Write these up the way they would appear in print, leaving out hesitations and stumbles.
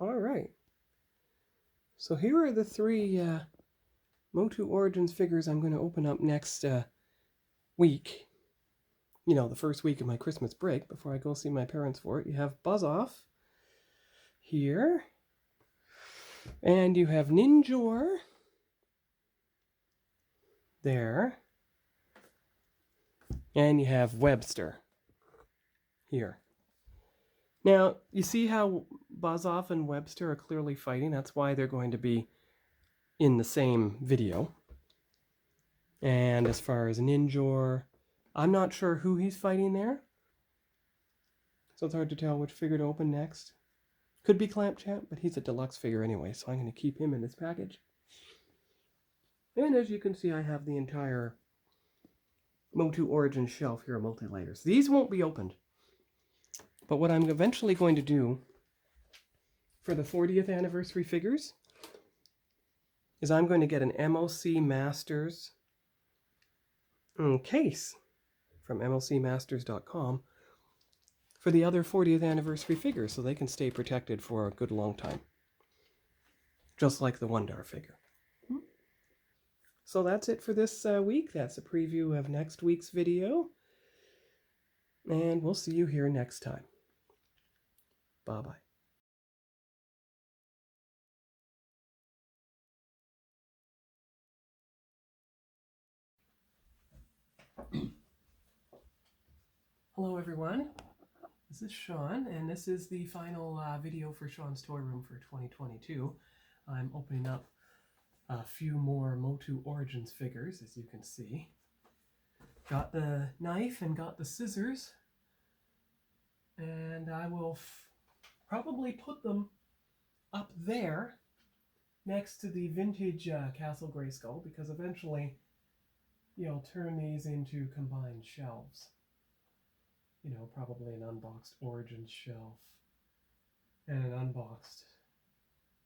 All right. So here are the three MOTU Origins figures I'm going to open up next week. You know, the first week of my Christmas break before I go see my parents for it. You have Buzz Off here. And you have Ninjor there. And you have Webstor here. Now, you see how Buzz Off and Webstor are clearly fighting? That's why they're going to be in the same video. And as far as Ninjor, I'm not sure who he's fighting there. So it's hard to tell which figure to open next. Could be Clampchamp, but he's a deluxe figure anyway, so I'm going to keep him in this package. And as you can see, I have the entire MOTU Origins shelf here of multi-layers. These won't be opened. But what I'm eventually going to do for the 40th anniversary figures is I'm going to get an MOC Masters case from mlcmasters.com for the other 40th anniversary figures so they can stay protected for a good long time. Just like the Wondar figure. So that's it for this week. That's a preview of next week's video. And we'll see you here next time. Bye-bye. Hello everyone, this is Sean, and this is the final video for Sean's Toy Room for 2022. I'm opening up a few more MOTU Origins figures, as you can see. Got the knife and got the scissors, and I will probably put them up there next to the vintage Castle Grayskull, because eventually you'll turn these into combined shelves. You know, probably an unboxed Origins shelf and an unboxed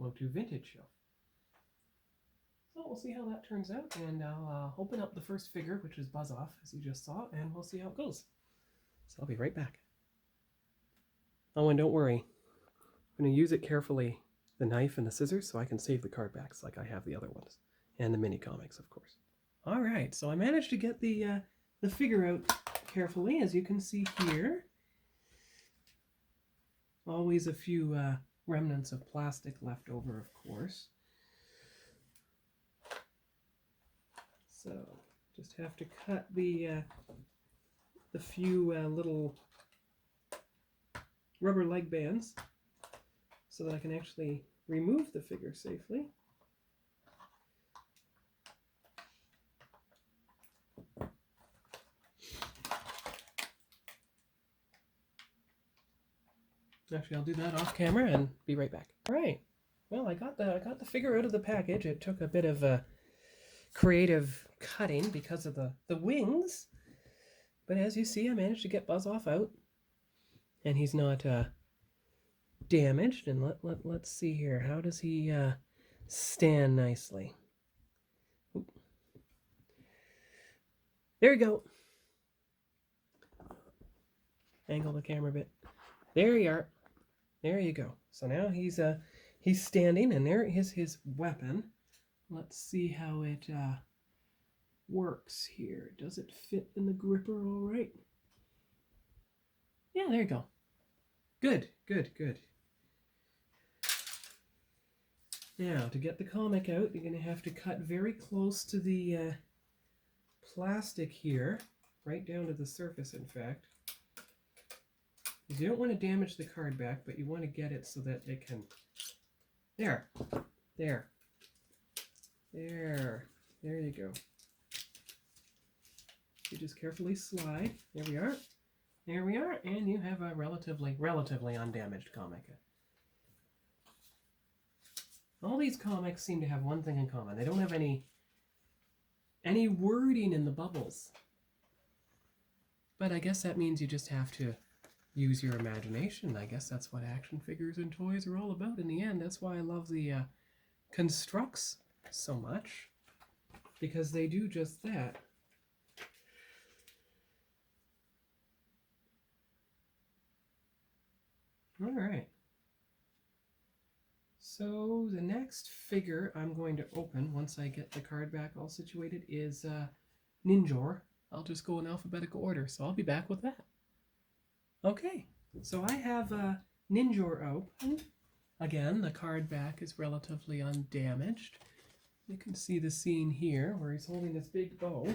MOTU Vintage shelf. So we'll see how that turns out, and I'll open up the first figure, which is Buzz Off, as you just saw, and we'll see how it goes. So I'll be right back. Oh, and don't worry, I'm going to use it carefully, the knife and the scissors, so I can save the card backs like I have the other ones, and the mini comics, of course. All right, so I managed to get the figure out carefully, as you can see here. Always a few remnants of plastic left over, of course. So just have to cut the few little rubber leg bands so that I can actually remove the figure safely. Actually, I'll do that off camera and be right back. All right. Well, I got the figure out of the package. It took a bit of creative cutting because of the wings, but as you see, I managed to get Buzz Off out, and he's not damaged. And let's see here. How does he stand nicely? Oop. There you go. Angle the camera a bit. There you are. There you go. So now he's standing, and there is his weapon. Let's see how it works here. Does it fit in the gripper all right? Yeah, there you go. Good, good, good. Now, to get the comic out, you're going to have to cut very close to the plastic here, right down to the surface, in fact. Because you don't want to damage the card back, but you want to get it so that it can... There. There. There. There you go. You just carefully slide. There we are. There we are. And you have a relatively undamaged comic. All these comics seem to have one thing in common. They don't have any wording in the bubbles. But I guess that means you just have to use your imagination. I guess that's what action figures and toys are all about in the end. That's why I love the constructs so much, because they do just that. All right. So the next figure I'm going to open once I get the card back all situated is Ninjor. I'll just go in alphabetical order, so I'll be back with that. Okay, so I have Ninjor open. Again, the card back is relatively undamaged. You can see the scene here where he's holding this big bow,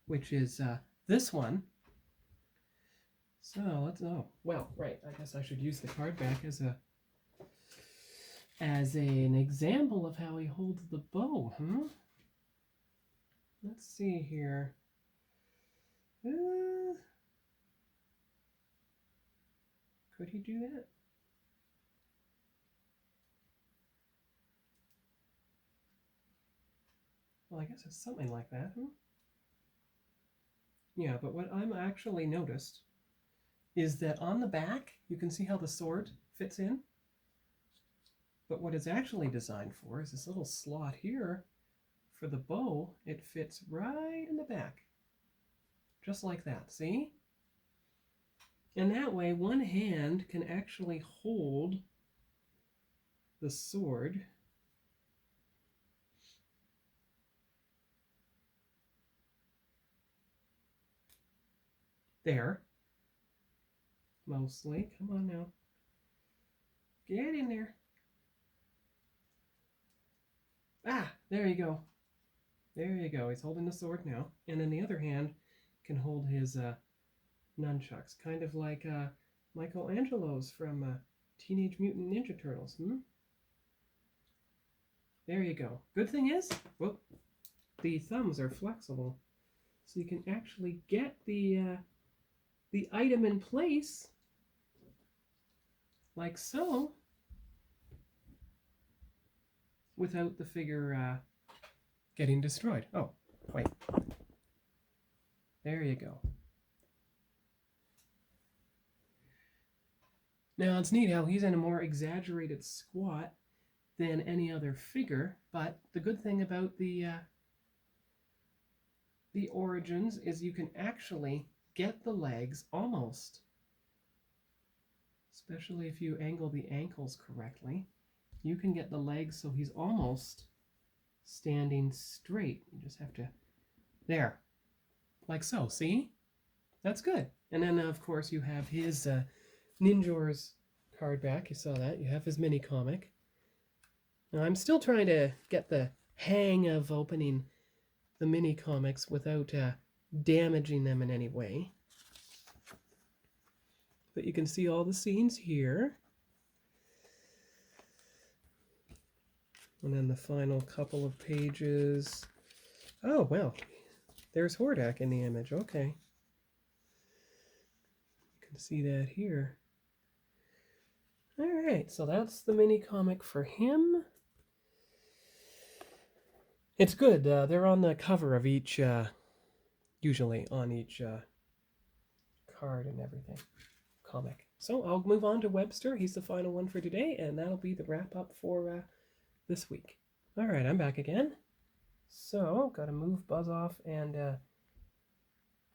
which is this one. So let's, oh, well, right, I guess I should use the card back as an example of how he holds the bow, huh? Let's see here. Could he do that? Well, I guess it's something like that, huh? Yeah, but what I'm actually noticed is that on the back, you can see how the sword fits in. But what it's actually designed for is this little slot here for the bow. It fits right in the back. Just like that, see? And that way, one hand can actually hold the sword. There. Mostly. Come on now. Get in there. Ah, there you go. There you go. He's holding the sword now. And then the other hand can hold his nunchucks. Kind of like Michelangelo's from Teenage Mutant Ninja Turtles. There you go. Good thing is, well, the thumbs are flexible. So you can actually get the item in place like so without the figure getting destroyed. Oh, wait. There you go. Now it's neat how he's in a more exaggerated squat than any other figure, but the good thing about the Origins is you can actually get the legs almost, especially if you angle the ankles correctly, you can get the legs so he's almost standing straight. You just have to, there, like so, see? That's good. And then, of course, you have his Ninjor's card back. You saw that. You have his mini comic. Now, I'm still trying to get the hang of opening the mini comics without damaging them in any way. But you can see all the scenes here. And then the final couple of pages. Oh, well, there's Hordak in the image. Okay. You can see that here. All right, so that's the mini comic for him. It's good. They're on the cover of each, usually on each card and everything, comic. So I'll move on to Webstor. He's the final one for today, and that'll be the wrap-up for this week. All right, I'm back again. So, got to move Buzz off and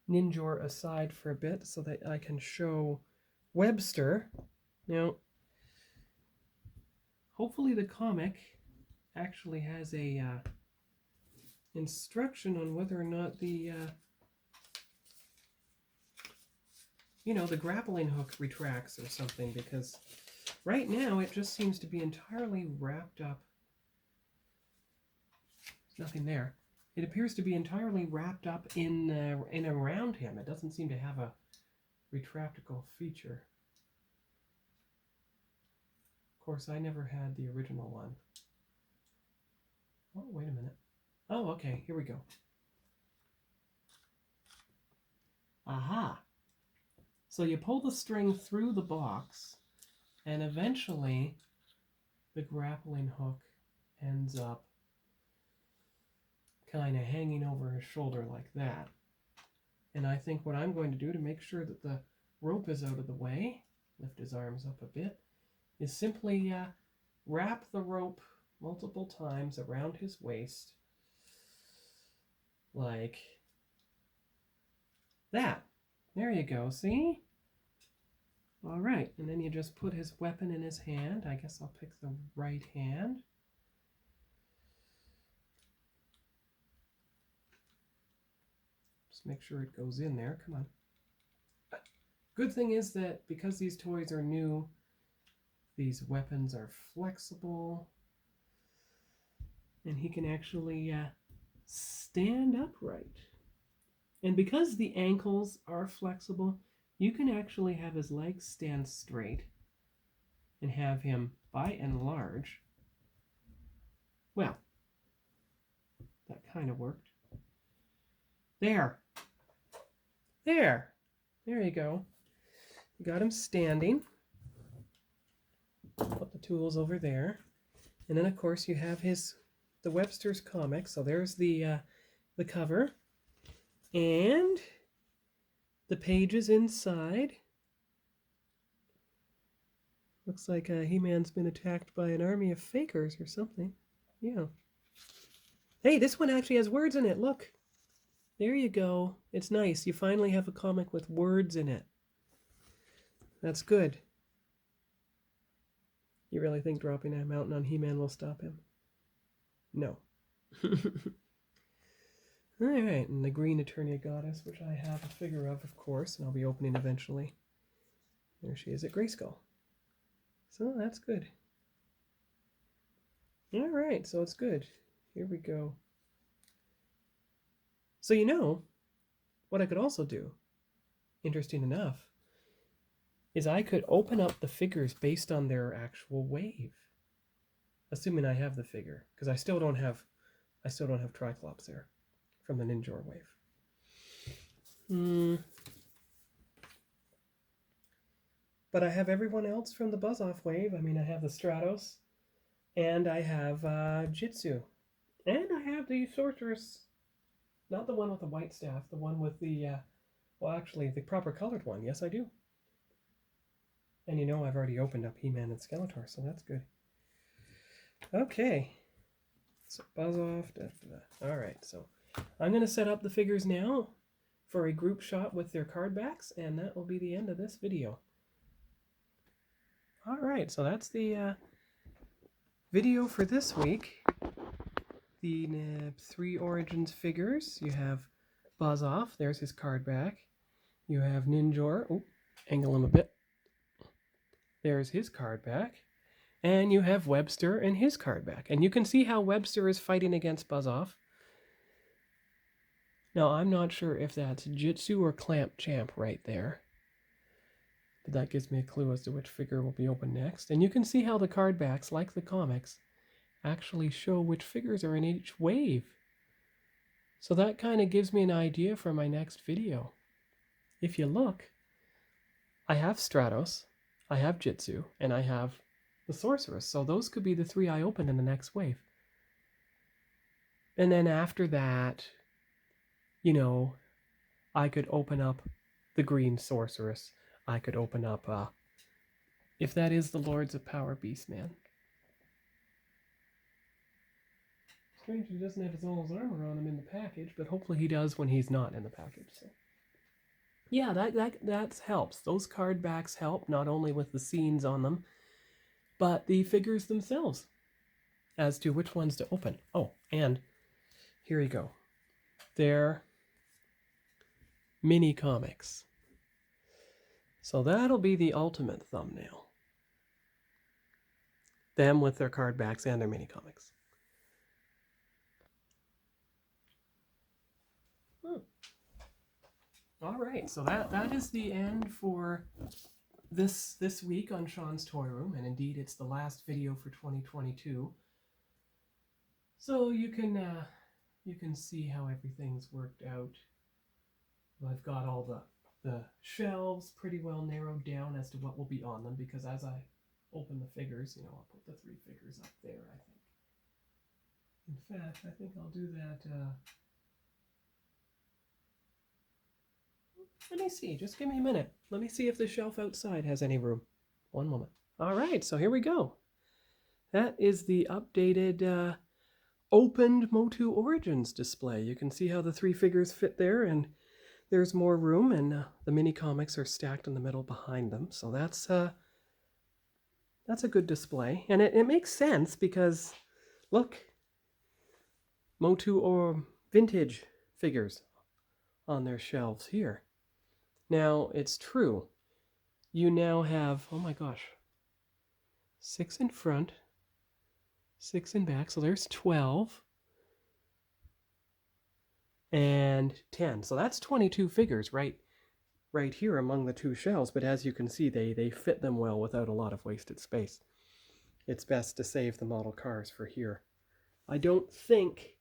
Ninjor aside for a bit so that I can show Webstor. Now, hopefully the comic actually has a instruction on whether or not the the grappling hook retracts or something, because right now it just seems to be entirely wrapped up. There's nothing there. It appears to be entirely wrapped up in around him. It doesn't seem to have a retractable feature. Of course, I never had the original one. Oh, wait a minute. Oh, okay, here we go. Aha! So you pull the string through the box, and eventually the grappling hook ends up kind of hanging over his shoulder like that. And I think what I'm going to do to make sure that the rope is out of the way, lift his arms up a bit, is simply wrap the rope multiple times around his waist, like that. There you go, see? All right, and then you just put his weapon in his hand. I guess I'll pick the right hand. Just make sure it goes in there. Come on. Good thing is that because these toys are new, these weapons are flexible, and he can actually stand upright. And because the ankles are flexible, you can actually have his legs stand straight and have him, by and large, well, that kind of worked. There you go. You got him standing. Put the tools over there. And then of course you have the Webster's comic. So there's the cover. And the pages inside. Looks like He-Man's been attacked by an army of fakers or something. Yeah. Hey, this one actually has words in it. Look. There you go. It's nice. You finally have a comic with words in it. That's good. You really think dropping a mountain on He-Man will stop him? No. Alright, and the Green Eternia Goddess, which I have a figure of course, and I'll be opening eventually. There she is at Grayskull. So that's good. Alright, so it's good. Here we go. So you know, what I could also do, interesting enough, is I could open up the figures based on their actual wave. Assuming I have the figure, because I still don't have Triclops there from the Ninjor wave. But I have everyone else from the Buzz-Off wave. I mean, I have the Stratos, and I have Jitsu, and I have the Sorceress. Not the one with the white staff, the one with the, well, actually, the proper colored one. Yes, I do. And you know I've already opened up He-Man and Skeletor, so that's good. Okay. So Buzz-Off. All right, so I'm going to set up the figures now for a group shot with their card backs, and that will be the end of this video. All right, so that's the video for this week. The 3 Origins figures. You have Buzz-Off. There's his card back. You have Ninjor. Oh, angle him a bit. There's his card back. And you have Webstor and his card back. And you can see how Webstor is fighting against Buzz-Off. Now, I'm not sure if that's Jitsu or Clamp Champ right there. But that gives me a clue as to which figure will be opened next. And you can see how the card backs, like the comics, actually show which figures are in each wave. So that kind of gives me an idea for my next video. If you look, I have Stratos, I have Jitsu, and I have the Sorceress. So those could be the 3 I open in the next wave. And then after that, you know, I could open up the Green Sorceress. I could open up, if that is the Lords of Power Beastman. Strange he doesn't have all his armor on him in the package, but hopefully he does when he's not in the package. So yeah, that helps. Those card backs help, not only with the scenes on them, but the figures themselves as to which ones to open. Oh, and here you go. They're mini comics. So that'll be the ultimate thumbnail. Them with their card backs and their mini comics. All right, so that is the end for this week on Sean's Toy Room, and indeed it's the last video for 2022. So you can see how everything's worked out. I've got all the shelves pretty well narrowed down as to what will be on them, because as I open the figures, you know, I'll put the 3 figures up there, I think. In fact, I think I'll do that. Let me see. Just give me a minute. Let me see if the shelf outside has any room. One moment. All right, so here we go. That is the updated opened MOTU Origins display. You can see how the 3 figures fit there, and there's more room, and the mini comics are stacked in the middle behind them. So that's a good display. And it makes sense because, look, MOTU or vintage figures on their shelves here. Now, it's true. You now have, oh my gosh, 6 in front, 6 in back. So there's 12. And 10. So that's 22 figures right here among the two shelves. But as you can see, they fit them well without a lot of wasted space. It's best to save the model cars for here. I don't think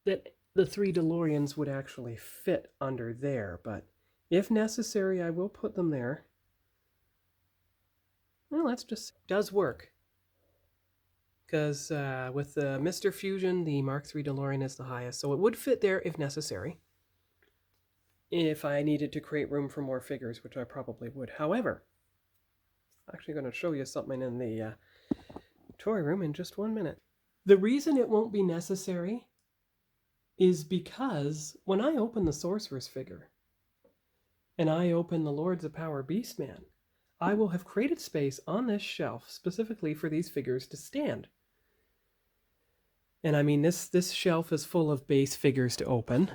that the 3 DeLoreans would actually fit under there, but if necessary, I will put them there. Well, that's just does work. Because with the Mr. Fusion, the Mark III DeLorean is the highest, so it would fit there if necessary. If I needed to create room for more figures, which I probably would. However, I'm actually going to show you something in the toy room in just 1 minute. The reason it won't be necessary is because when I open the Sorceress figure and I open the Lords of Power Beastman, I will have created space on this shelf specifically for these figures to stand. And I mean, this shelf is full of base figures to open.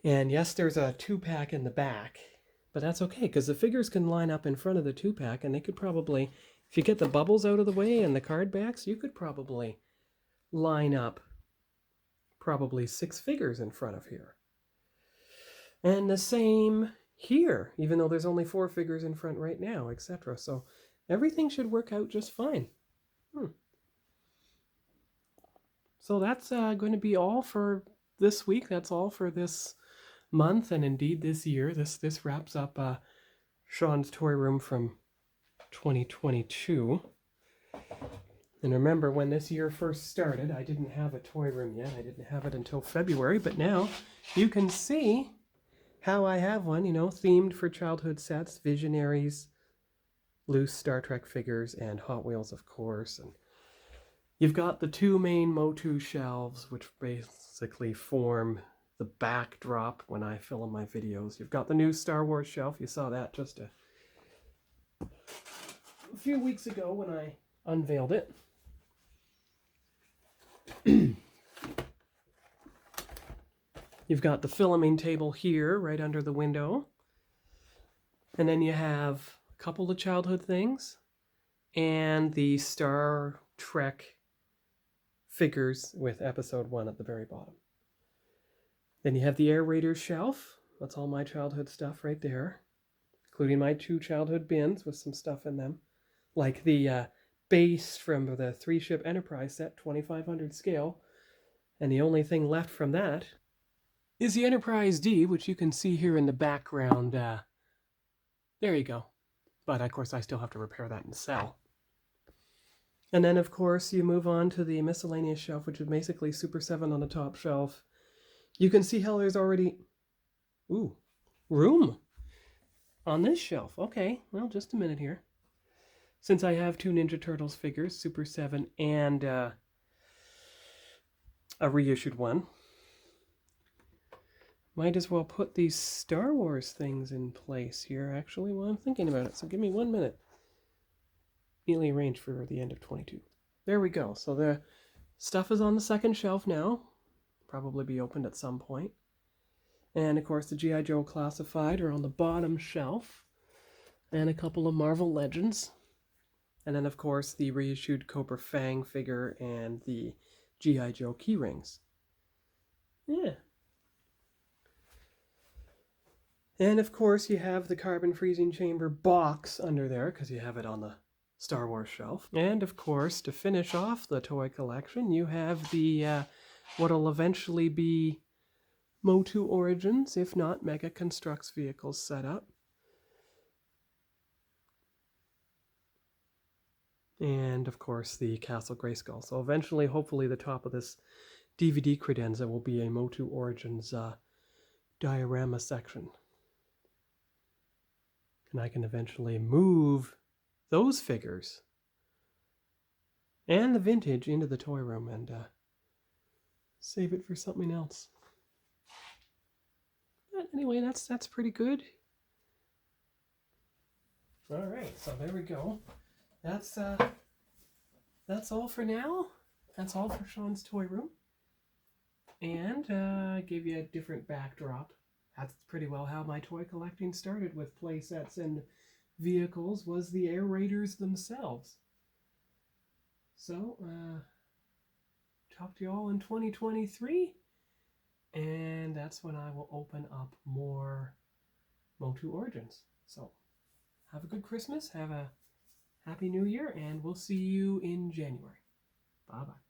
And yes, there's a 2-pack in the back, but that's okay because the figures can line up in front of the 2-pack, and they could probably, if you get the bubbles out of the way and the card backs, you could probably line up probably 6 figures in front of here. And the same here, even though there's only 4 figures in front right now, etc. So everything should work out just fine. So that's going to be all for this week. That's all for this month, and indeed this year. This wraps up Sean's toy room from 2022. And remember, when this year first started, I didn't have a toy room yet. I didn't have it until February, but now you can see how I have one, you know, themed for childhood sets, Visionaries, loose Star Trek figures, and Hot Wheels, of course. And you've got the 2 main MOTU shelves, which basically form the backdrop when I film my videos. You've got the new Star Wars shelf. You saw that just a few weeks ago when I unveiled it. You've got the filming table here, right under the window. And then you have a couple of childhood things and the Star Trek figures with episode 1 at the very bottom. Then you have the Air Raiders shelf. That's all my childhood stuff right there, including my 2 childhood bins with some stuff in them, like the base from the 3-ship Enterprise set, 2500 scale. And the only thing left from that is the Enterprise D, which you can see here in the background. There you go. But of course I still have to repair that and sell. And then of course you move on to the miscellaneous shelf, which is basically Super 7 on the top shelf. You can see how there's already room on this shelf. Okay, well, just a minute here. Since I have 2 Ninja Turtles figures, Super 7 and a reissued one, might as well put these Star Wars things in place here, actually, while I'm thinking about it. So give me 1 minute. Neatly arranged for the end of 22. There we go. So the stuff is on the second shelf now. Probably be opened at some point. And of course the G.I. Joe Classified are on the bottom shelf. And a couple of Marvel Legends. And then of course the reissued Cobra Fang figure and the G.I. Joe key rings. Yeah. And of course you have the carbon freezing chamber box under there because you have it on the Star Wars shelf. And of course, to finish off the toy collection, you have the what'll eventually be MOTU Origins, if not Mega Constructs vehicles set up. And of course the Castle Grayskull. So eventually, hopefully, the top of this DVD credenza will be a MOTU Origins diorama section. And I can eventually move those figures and the vintage into the toy room and save it for something else. But anyway, that's pretty good. All right, so there we go. That's all for now. That's all for Sean's toy room. And I gave you a different backdrop. That's pretty well how my toy collecting started, with play sets and vehicles, was the air raiders themselves. So, talk to you all in 2023, and that's when I will open up more MOTU Origins. So, have a good Christmas, have a Happy New Year, and we'll see you in January. Bye-bye.